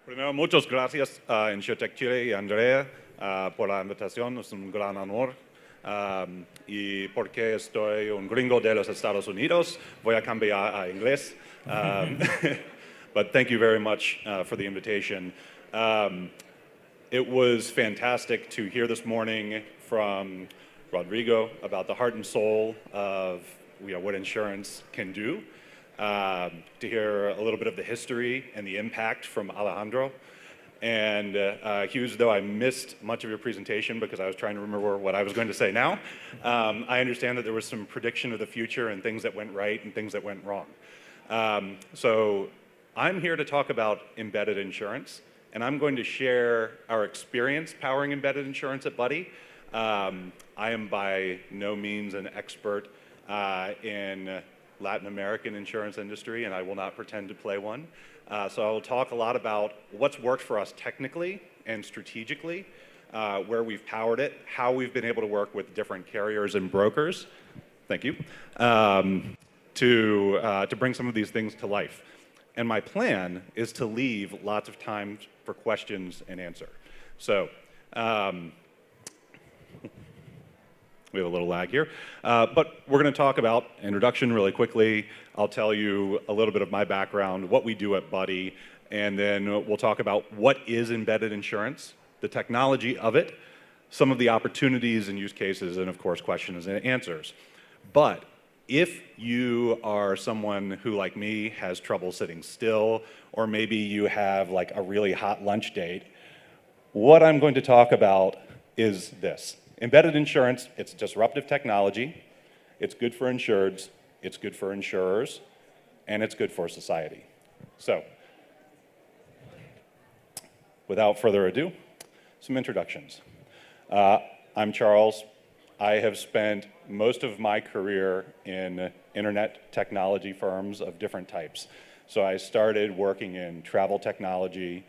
Primero, muchas gracias a Insurtech Chile y a Andrea por la invitación. Es un gran honor. Y porque estoy un gringo de los Estados Unidos, voy a cambiar a inglés. But thank you very much for the invitation. It was fantastic to hear this morning from Rodrigo about the heart and soul of what insurance can do. To hear a little bit of the history and the impact from Alejandro. And Hughes, though I missed much of your presentation because I was trying to remember what I was going to say now, I understand that there was some prediction of the future and things that went right and things that went wrong. So I'm here to talk about embedded insurance, and I'm going to share our experience powering embedded insurance at Buddy. I am by no means an expert in Latin American insurance industry, and I will not pretend to play one. So I will talk a lot about what's worked for us technically and strategically, where we've powered it, how we've been able to work with different carriers and brokers, thank you, to bring some of these things to life. And my plan is to leave lots of time for questions and answer. So, we have a little lag here, but we're going to talk about introduction really quickly. I'll tell you a little bit of my background, what we do at Buddy, and then we'll talk about what is embedded insurance, the technology of it, some of the opportunities and use cases, and of course, questions and answers. But if you are someone who, like me, has trouble sitting still, or maybe you have like a really hot lunch date, what I'm going to talk about is this. Embedded insurance, it's disruptive technology, it's good for insureds, it's good for insurers, and it's good for society. So, without further ado, some introductions. I'm Charles. I have spent most of my career in internet technology firms of different types. So I started working in travel technology,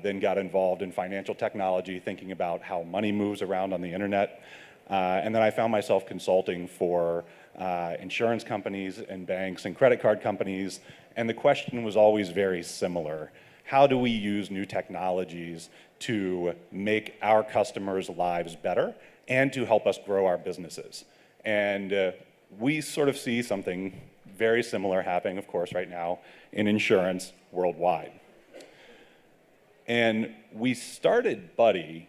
then got involved in financial technology, thinking about how money moves around on the internet. And then I found myself consulting for insurance companies and banks and credit card companies. And the question was always very similar. How do we use new technologies to make our customers' lives better and to help us grow our businesses? And we sort of see something very similar happening, of course, right now in insurance worldwide. And we started Buddy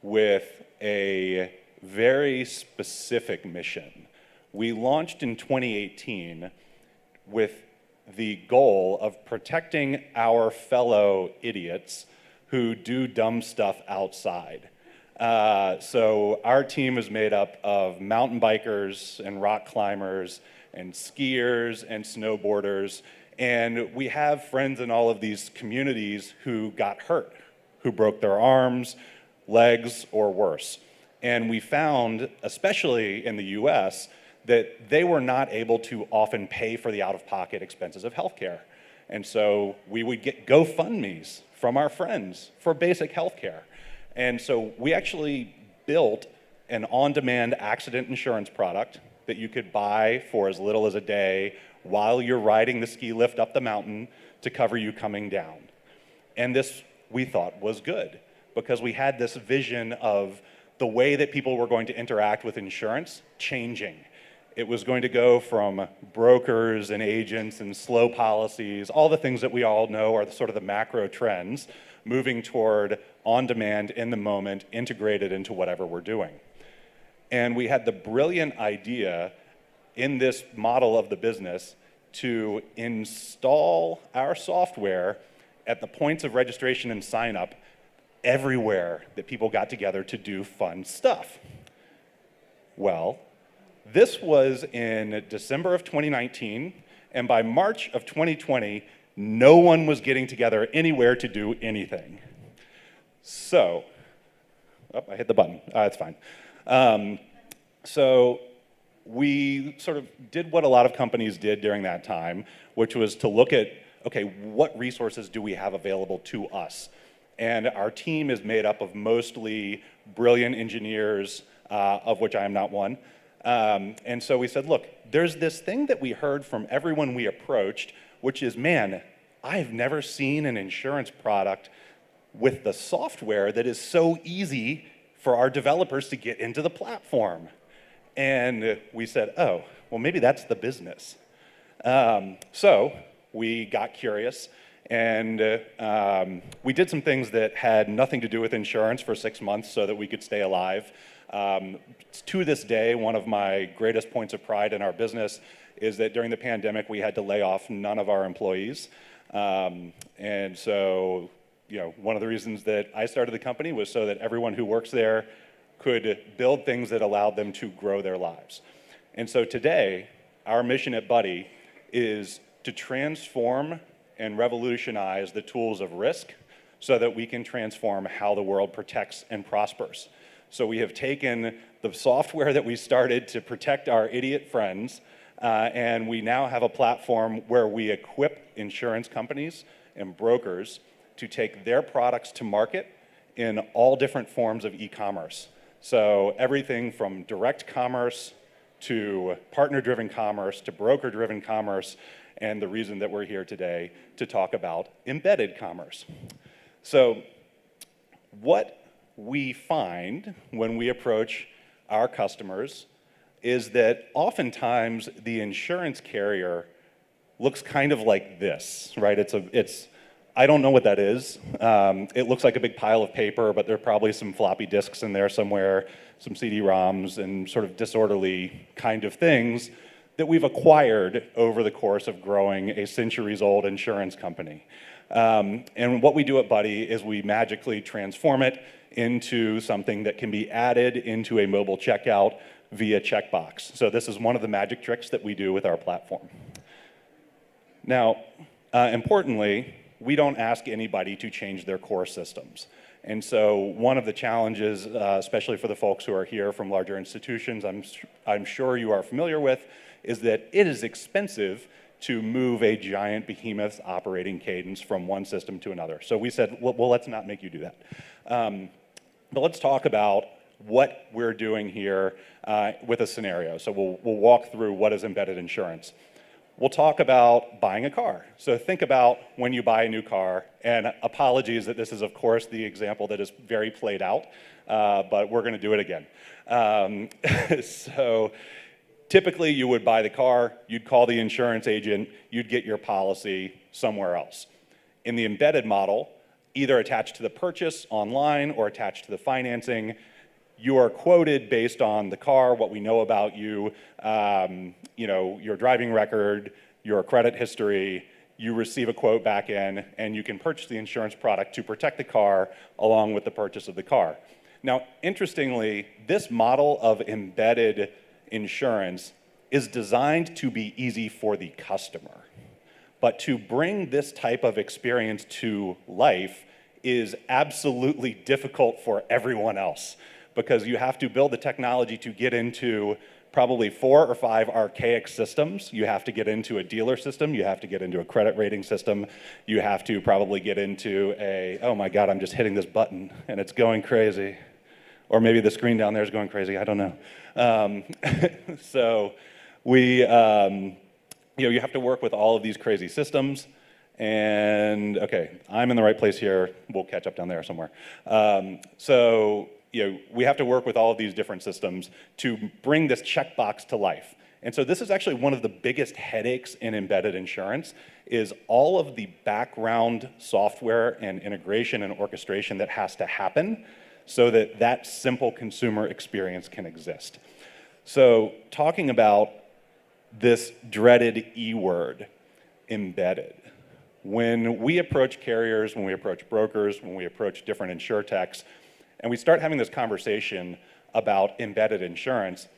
with a very specific mission. We launched in 2018 with the goal of protecting our fellow idiots who do dumb stuff outside. So our team is made up of mountain bikers and rock climbers and skiers and snowboarders. And we have friends in all of these communities who got hurt, who broke their arms, legs, or worse. And we found, especially in the US, that they were not able to often pay for the out-of-pocket expenses of healthcare. And so we would get GoFundMes from our friends for basic healthcare. And so we actually built an on-demand accident insurance product that you could buy for as little as a day while you're riding the ski lift up the mountain to cover you coming down. And this, we thought, was good because we had this vision of the way that people were going to interact with insurance changing. It was going to go from brokers and agents and slow policies, all the things that we all know are sort of the macro trends, moving toward on-demand, in the moment, integrated into whatever we're doing. And we had the brilliant idea in this model of the business to install our software at the points of registration and sign up everywhere that people got together to do fun stuff. Well, this was in December of 2019, and by March of 2020, no one was getting together anywhere to do anything. So, I hit the button. It's fine. So we sort of did what a lot of companies did during that time, which was to look at, okay, what resources do we have available to us? And our team is made up of mostly brilliant engineers, of which I am not one. And so we said, look, there's this thing that we heard from everyone we approached, which is, man, I've never seen an insurance product with the software that is so easy for our developers to get into the platform. And we said, oh, well, maybe that's the business. So we got curious, and we did some things that had nothing to do with insurance for 6 months so that we could stay alive. To this day, one of my greatest points of pride in our business is that during the pandemic, we had to lay off none of our employees. And so, one of the reasons that I started the company was so that everyone who works there could build things that allowed them to grow their lives. And so today, our mission at Buddy is to transform and revolutionize the tools of risk so that we can transform how the world protects and prospers. So we have taken the software that we started to protect our idiot friends, and we now have a platform where we equip insurance companies and brokers to take their products to market in all different forms of e-commerce. So everything from direct commerce to partner-driven commerce to broker-driven commerce, and the reason that we're here today to talk about embedded commerce. So what we find when we approach our customers is that oftentimes the insurance carrier looks kind of like this, right? I don't know what that is. It looks like a big pile of paper, but there are probably some floppy disks in there somewhere, some CD-ROMs, and sort of disorderly kind of things that we've acquired over the course of growing a centuries-old insurance company. And what we do at Buddy is we magically transform it into something that can be added into a mobile checkout via checkbox. So this is one of the magic tricks that we do with our platform. Now, importantly, we don't ask anybody to change their core systems. And so one of the challenges, especially for the folks who are here from larger institutions, I'm sure you are familiar with, is that it is expensive to move a giant behemoth's operating cadence from one system to another. So we said, well, let's not make you do that. But let's talk about what we're doing here with a scenario. So we'll walk through what is embedded insurance. We'll talk about buying a car. So think about when you buy a new car, and apologies that this is, of course, the example that is very played out, but we're gonna do it again. So typically you would buy the car, you'd call the insurance agent, you'd get your policy somewhere else. In the embedded model, either attached to the purchase online or attached to the financing, you are quoted based on the car, what we know about you, your driving record, your credit history. You receive a quote back in, and you can purchase the insurance product to protect the car along with the purchase of the car. Now, interestingly, this model of embedded insurance is designed to be easy for the customer. But to bring this type of experience to life is absolutely difficult for everyone else, because you have to build the technology to get into probably 4 or 5 archaic systems. You have to get into a dealer system, you have to get into a credit rating system, you have to probably get into oh my God, I'm just hitting this button and it's going crazy. Or maybe the screen down there is going crazy, I don't know. So you have to work with all of these crazy systems. And okay, I'm in the right place here, we'll catch up down there somewhere. We have to work with all of these different systems to bring this checkbox to life. And so this is actually one of the biggest headaches in embedded insurance, is all of the background software and integration and orchestration that has to happen so that that simple consumer experience can exist. So talking about this dreaded E word, embedded. When we approach carriers, when we approach brokers, when we approach different insurtechs, and we start having this conversation about embedded insurance,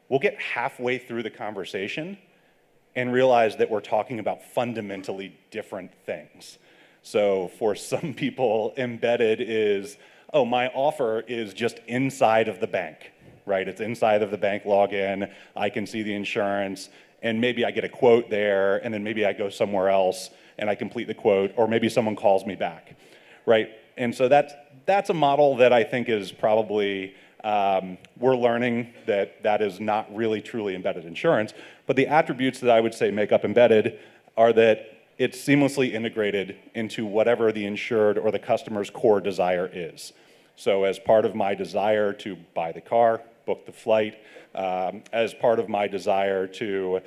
we'll get halfway through the conversation and realize that we're talking about fundamentally different things. So for some people, embedded is, oh, my offer is just inside of the bank, right? It's inside of the bank login, I can see the insurance, and maybe I get a quote there, and then maybe I go somewhere else and I complete the quote, or maybe someone calls me back, right? And so that's a model that I think is probably, we're learning that is not really truly embedded insurance, but the attributes that I would say make up embedded are that it's seamlessly integrated into whatever the insured or the customer's core desire is. So as part of my desire to buy the car, book the flight, as part of my desire to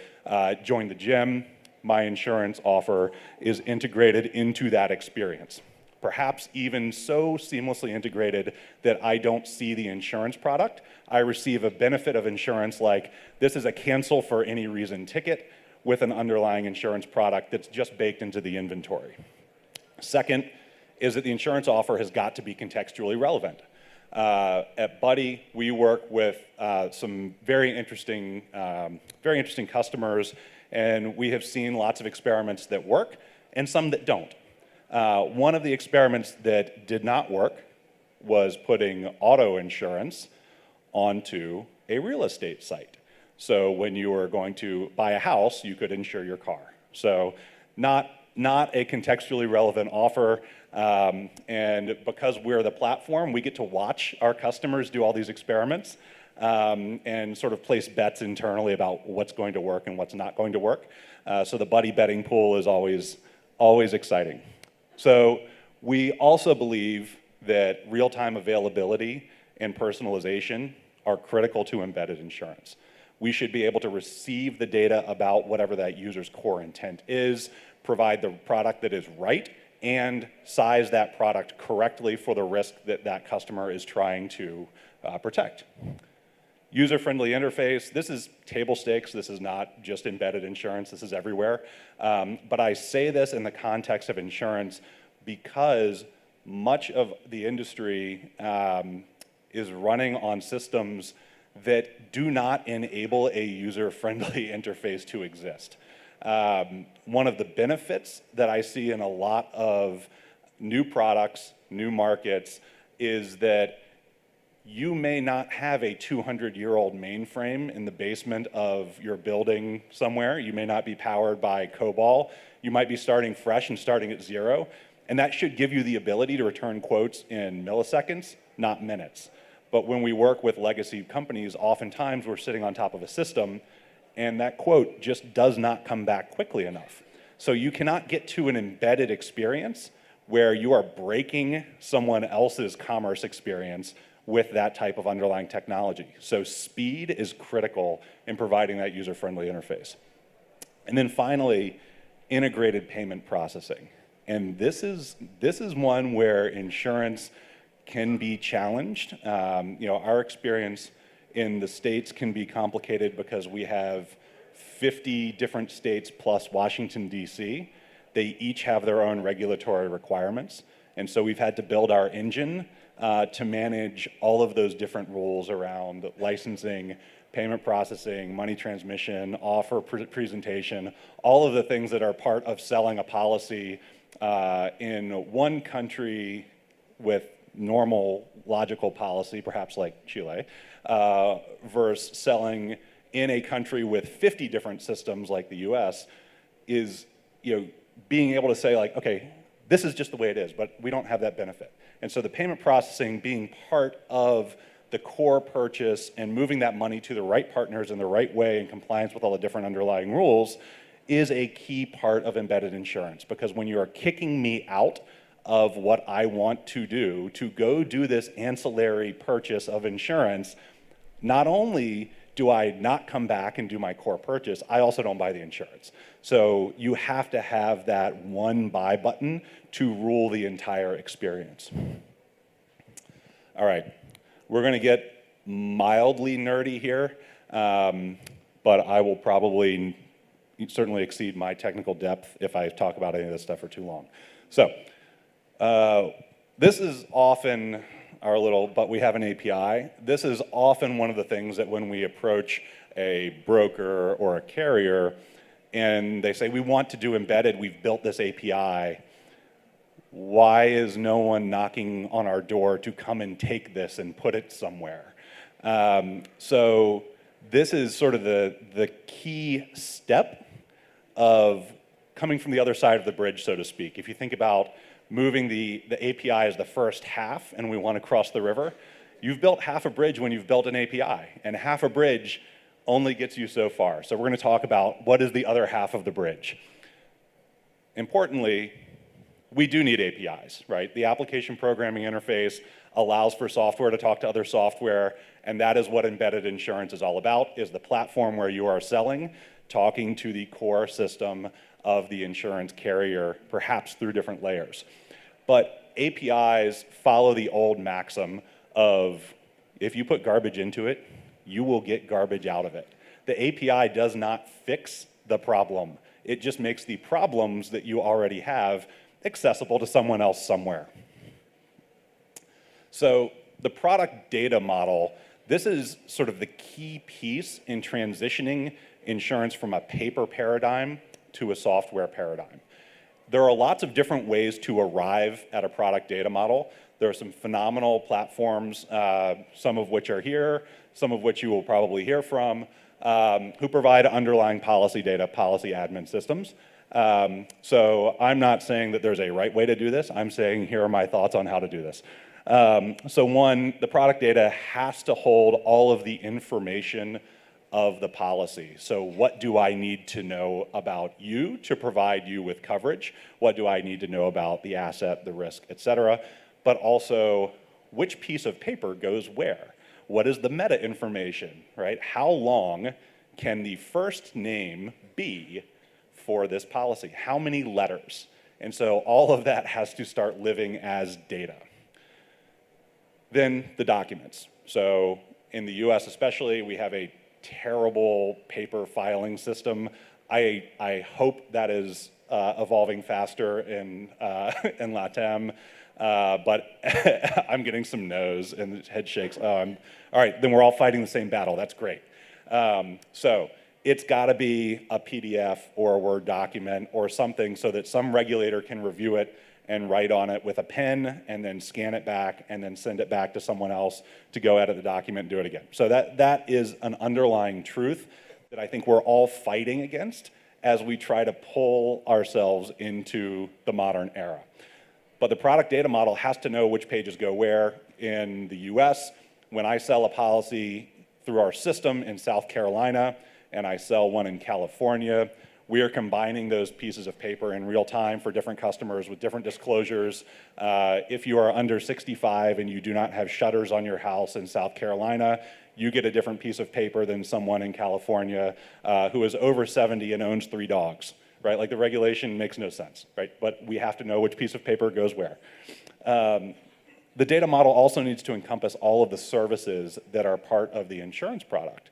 join the gym, my insurance offer is integrated into that experience. Perhaps even so seamlessly integrated that I don't see the insurance product. I receive a benefit of insurance like this is a cancel for any reason ticket with an underlying insurance product that's just baked into the inventory. Second is that the insurance offer has got to be contextually relevant. At Buddy, we work with some very interesting customers, and we have seen lots of experiments that work and some that don't. One of the experiments that did not work was putting auto insurance onto a real estate site. So when you were going to buy a house, you could insure your car. So not a contextually relevant offer, and because we're the platform, we get to watch our customers do all these experiments and sort of place bets internally about what's going to work and what's not going to work. So the Buddy betting pool is always exciting. So we also believe that real-time availability and personalization are critical to embedded insurance. We should be able to receive the data about whatever that user's core intent is, provide the product that is right, and size that product correctly for the risk that that customer is trying to protect. User-friendly interface, this is table stakes. This is not just embedded insurance. This is everywhere. But I say this in the context of insurance because much of the industry is running on systems that do not enable a user-friendly interface to exist. One of the benefits that I see in a lot of new products, new markets, is that you may not have a 200-year-old mainframe in the basement of your building somewhere. You may not be powered by COBOL. You might be starting fresh and starting at zero. And that should give you the ability to return quotes in milliseconds, not minutes. But when we work with legacy companies, oftentimes we're sitting on top of a system and that quote just does not come back quickly enough. So you cannot get to an embedded experience where you are breaking someone else's commerce experience with that type of underlying technology. So speed is critical in providing that user-friendly interface. And then finally, integrated payment processing. And this is one where insurance can be challenged. Our experience in the States can be complicated because we have 50 different states plus Washington, D.C. They each have their own regulatory requirements. And so we've had to build our engine to manage all of those different rules around licensing, payment processing, money transmission, offer presentation, all of the things that are part of selling a policy in one country with normal logical policy, perhaps like Chile, versus selling in a country with 50 different systems like the US is, being able to say like, okay, this is just the way it is, but we don't have that benefit. And so the payment processing being part of the core purchase and moving that money to the right partners in the right way in compliance with all the different underlying rules is a key part of embedded insurance. Because when you are kicking me out of what I want to do to go do this ancillary purchase of insurance, not only do I not come back and do my core purchase, I also don't buy the insurance. So you have to have that one buy button to rule the entire experience. All right, we're gonna get mildly nerdy here, but I will probably certainly exceed my technical depth if I talk about any of this stuff for too long. So this is often our little, but we have an API. This is often one of the things that when we approach a broker or a carrier and they say, we want to do embedded, we've built this API, why is no one knocking on our door to come and take this and put it somewhere? So this is sort of the key step of coming from the other side of the bridge, so to speak. If you think about moving the API as the first half and we want to cross the river, you've built half a bridge when you've built an API, and half a bridge only gets you so far. So we're going to talk about what is the other half of the bridge. importantly, we do need APIs, right? The application programming interface allows for software to talk to other software, and that is what embedded insurance is all about, is the platform where you are selling, talking to the core system of the insurance carrier, perhaps through different layers. But APIs follow the old maxim of, if you put garbage into it, you will get garbage out of it. The API does not fix the problem. It just makes the problems that you already have accessible to someone else somewhere. So the product data model, this is sort of the key piece in transitioning insurance from a paper paradigm to a software paradigm. There are lots of different ways to arrive at a product data model. There are some phenomenal platforms, some of which are here, some of which you will probably hear from, who provide underlying policy data, policy admin systems. So I'm not saying that there's a right way to do this. I'm saying here are my thoughts on how to do this. So one, the product data has to hold all of the information of the policy. So what do I need to know about you to provide you with coverage? What do I need to know about the asset, the risk, et cetera? But also, which piece of paper goes where? What is the meta information, right? How long can the first name be for this policy? How many letters? And so all of that has to start living as data. Then the documents. So in the US especially, we have a terrible paper filing system. I hope that is evolving faster in LATAM, but I'm getting some no's and head shakes. All right, then we're all fighting the same battle. That's great. So it's got to be a PDF or a Word document or something so that some regulator can review it and write on it with a pen and then scan it back and then send it back to someone else to go edit the document and do it again. So that is an underlying truth that I think we're all fighting against as we try to pull ourselves into the modern era. But the product data model has to know which pages go where. In the US, when I sell a policy through our system in South Carolina and I sell one in California, we are combining those pieces of paper in real time for different customers with different disclosures. If you are under 65 and you do not have shutters on your house in South Carolina, you get a different piece of paper than someone in California who is over 70 and owns 3 dogs, right? Like the regulation makes no sense, right? But we have to know which piece of paper goes where. The data model also needs to encompass all of the services that are part of the insurance product.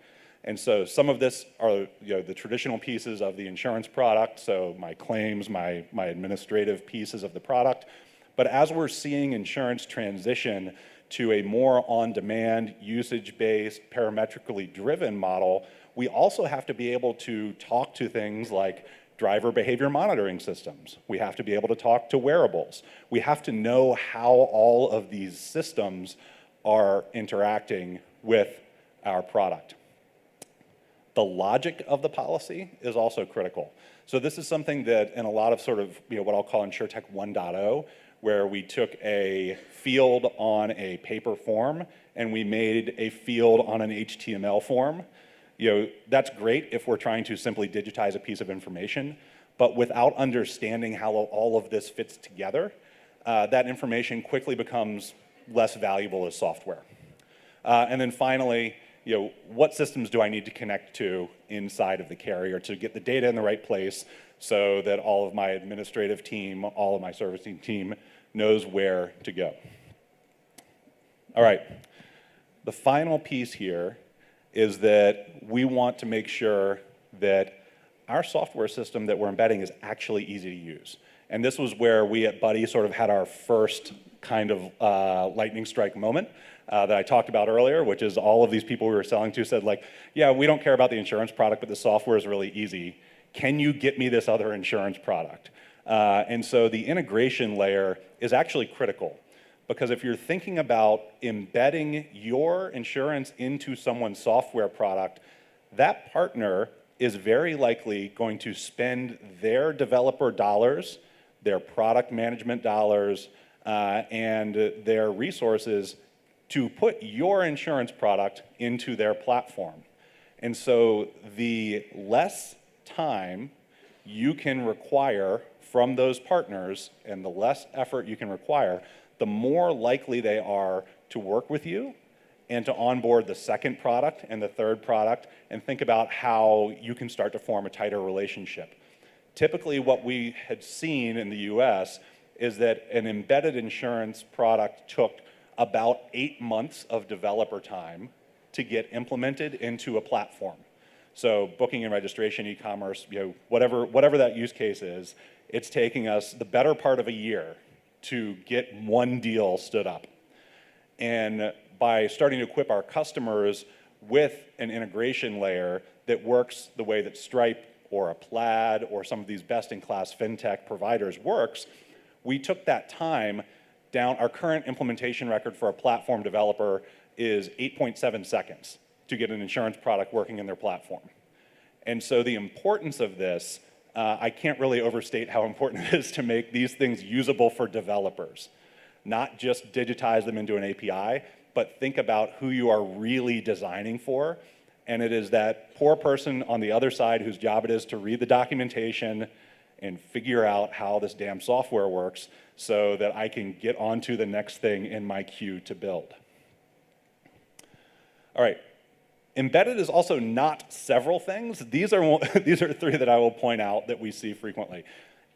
And so some of this are the traditional pieces of the insurance product, so my claims, my administrative pieces of the product. But as we're seeing insurance transition to a more on-demand, usage-based, parametrically driven model, we also have to be able to talk to things like driver behavior monitoring systems. We have to be able to talk to wearables. We have to know how all of these systems are interacting with our product. The logic of the policy is also critical. So this is something that in a lot of sort of what I'll call InsurTech 1.0, where we took a field on a paper form and we made a field on an HTML form. That's great if we're trying to simply digitize a piece of information, but without understanding how all of this fits together, that information quickly becomes less valuable as software. And then finally, what systems do I need to connect to inside of the carrier to get the data in the right place so that all of my administrative team, all of my servicing team knows where to go. All right, the final piece here is that we want to make sure that our software system that we're embedding is actually easy to use. And this was where we at Buddy sort of had our first kind of lightning strike moment that I talked about earlier, which is all of these people we were selling to said like, yeah, we don't care about the insurance product, but the software is really easy. Can you get me this other insurance product? And so the integration layer is actually critical, because if you're thinking about embedding your insurance into someone's software product, that partner is very likely going to spend their developer dollars, their product management dollars, and their resources to put your insurance product into their platform. And so the less time you can require from those partners and the less effort you can require, the more likely they are to work with you and to onboard the second product and the third product and think about how you can start to form a tighter relationship. Typically, what we had seen in the US is that an embedded insurance product took about 8 months of developer time to get implemented into a platform. So booking and registration, e-commerce, whatever that use case is, it's taking us the better part of a year to get one deal stood up. And by starting to equip our customers with an integration layer that works the way that Stripe or a Plaid or some of these best-in-class fintech providers works, we took that time down. Our current implementation record for a platform developer is 8.7 seconds to get an insurance product working in their platform. And so the importance of this, I can't really overstate how important it is to make these things usable for developers. Not just digitize them into an API, but think about who you are really designing for. And it is that poor person on the other side whose job it is to read the documentation and figure out how this damn software works so that I can get onto the next thing in my queue to build. All right. Embedded is also not several things. These are three that I will point out that we see frequently.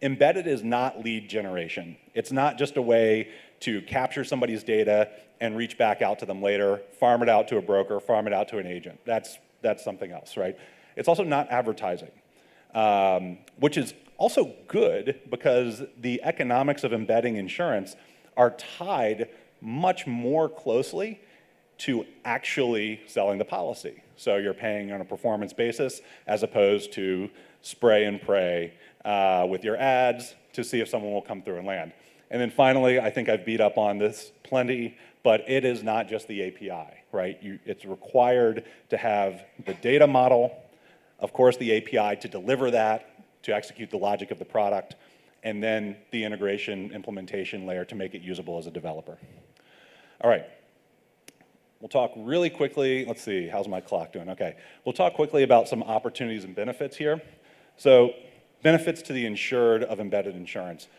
Embedded is not lead generation. It's not just a way to capture somebody's data and reach back out to them later, farm it out to a broker, farm it out to an agent. That's something else, right? It's also not advertising, which is also good because the economics of embedding insurance are tied much more closely to actually selling the policy. So you're paying on a performance basis as opposed to spray and pray with your ads to see if someone will come through and land. And then finally, I think I've beat up on this plenty, but it is not just the API, right? It's required to have the data model, of course the API to deliver that, to execute the logic of the product, and then the integration implementation layer to make it usable as a developer. All right. We'll talk really quickly, let's see, how's my clock doing? Okay. We'll talk quickly about some opportunities and benefits here. So, benefits to the insured of embedded insurance.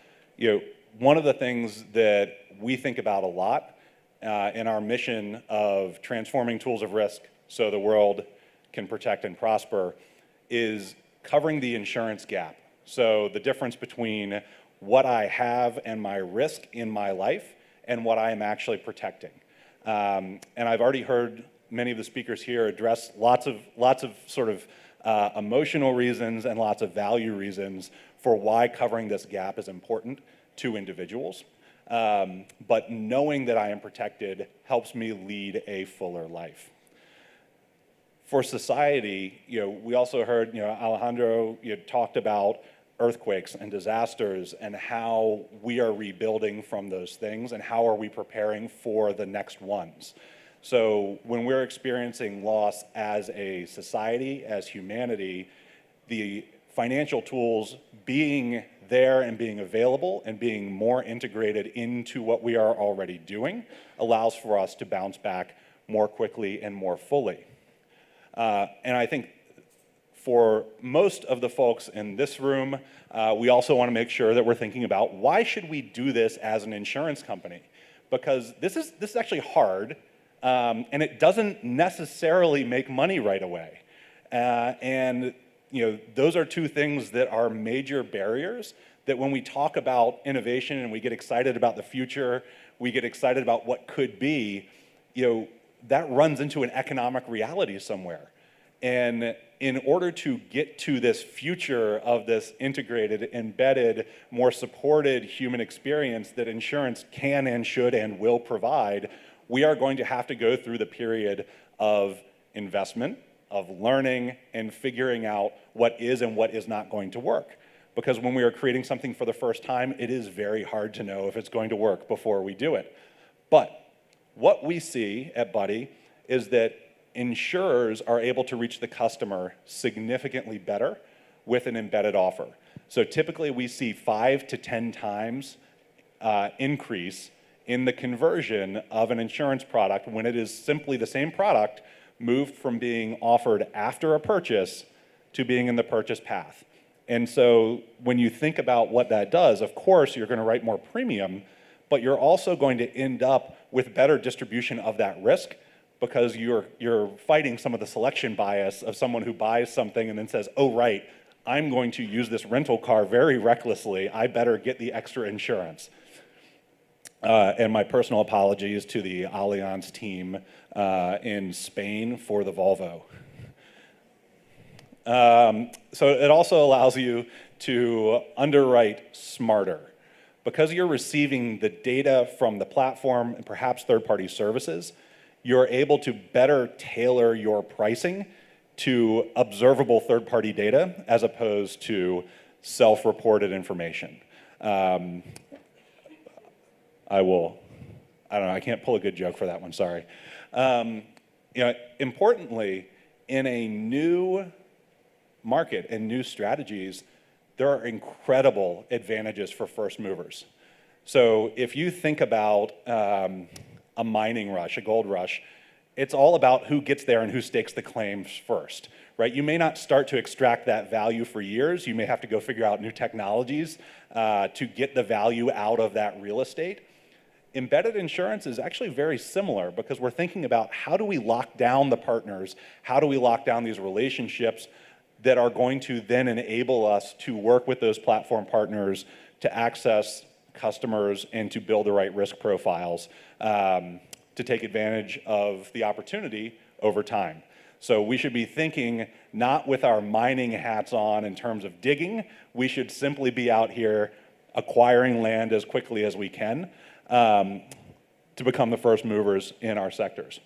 One of the things that we think about a lot in our mission of transforming tools of risk so the world can protect and prosper is covering the insurance gap. So the difference between what I have and my risk in my life and what I am actually protecting. And I've already heard many of the speakers here address lots of sort of emotional reasons and lots of value reasons for why covering this gap is important to individuals. But knowing that I am protected helps me lead a fuller life. For society, we also heard, Alejandro talked about earthquakes and disasters and how we are rebuilding from those things and how are we preparing for the next ones. So when we're experiencing loss as a society, as humanity, the financial tools being there and being available and being more integrated into what we are already doing allows for us to bounce back more quickly and more fully. And I think for most of the folks in this room, we also want to make sure that we're thinking about why should we do this as an insurance company? Because this is actually hard, and it doesn't necessarily make money right away. And those are two things that are major barriers that when we talk about innovation and we get excited about the future, we get excited about what could be, that runs into an economic reality somewhere. And in order to get to this future of this integrated, embedded, more supported human experience that insurance can and should and will provide, we are going to have to go through the period of investment, of learning, and figuring out what is and what is not going to work. Because when we are creating something for the first time, it is very hard to know if it's going to work before we do it. But what we see at Buddy is that insurers are able to reach the customer significantly better with an embedded offer. So typically we see 5 to 10 times increase in the conversion of an insurance product when it is simply the same product moved from being offered after a purchase to being in the purchase path. And so when you think about what that does, of course, you're going to write more premium, but you're also going to end up with better distribution of that risk because you're fighting some of the selection bias of someone who buys something and then says, oh, right, I'm going to use this rental car very recklessly. I better get the extra insurance. And my personal apologies to the Allianz team in Spain for the Volvo. So it also allows you to underwrite smarter. Because you're receiving the data from the platform and perhaps third-party services, you're able to better tailor your pricing to observable third-party data as opposed to self-reported information. I don't know, I can't pull a good joke for that one, sorry. Importantly, in a new market and new strategies, there are incredible advantages for first movers. So if you think about a mining rush, a gold rush, it's all about who gets there and who stakes the claims first, right? You may not start to extract that value for years. You may have to go figure out new technologies to get the value out of that real estate. Embedded insurance is actually very similar because we're thinking about how do we lock down the partners, how do we lock down these relationships that are going to then enable us to work with those platform partners to access customers and to build the right risk profiles to take advantage of the opportunity over time. So we should be thinking not with our mining hats on in terms of digging, we should simply be out here acquiring land as quickly as we can to become the first movers in our sectors.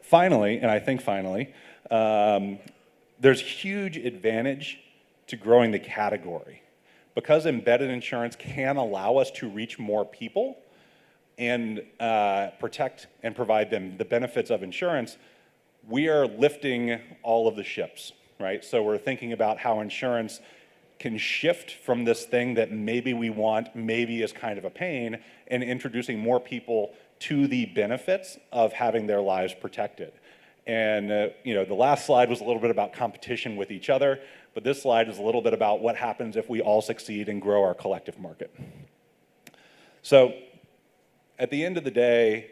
Finally, and I think finally, there's huge advantage to growing the category. Because embedded insurance can allow us to reach more people and protect and provide them the benefits of insurance, we are lifting all of the ships, right? So we're thinking about how insurance can shift from this thing that maybe we want, maybe is kind of a pain, and introducing more people to the benefits of having their lives protected. And the last slide was a little bit about competition with each other, but this slide is a little bit about what happens if we all succeed and grow our collective market. So at the end of the day,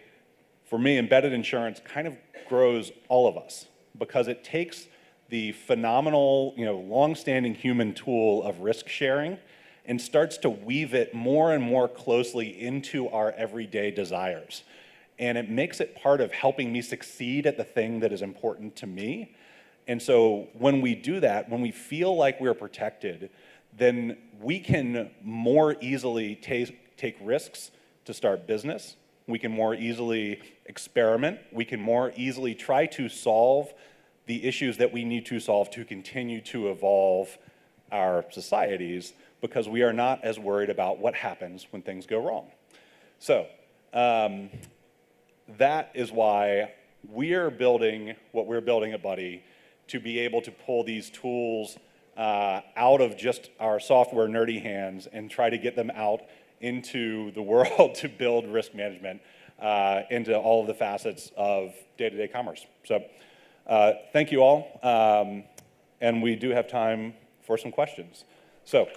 for me, embedded insurance kind of grows all of us because it takes the phenomenal, long-standing human tool of risk sharing and starts to weave it more and more closely into our everyday desires. And it makes it part of helping me succeed at the thing that is important to me. And so when we do that, when we feel like we're protected, then we can more easily take risks to start business. We can more easily experiment. We can more easily try to solve the issues that we need to solve to continue to evolve our societies because we are not as worried about what happens when things go wrong. So that is why we're building what we're building at Buddy to be able to pull these tools out of just our software nerdy hands and try to get them out into the world to build risk management into all of the facets of day-to-day commerce. So thank you all, and we do have time for some questions. So.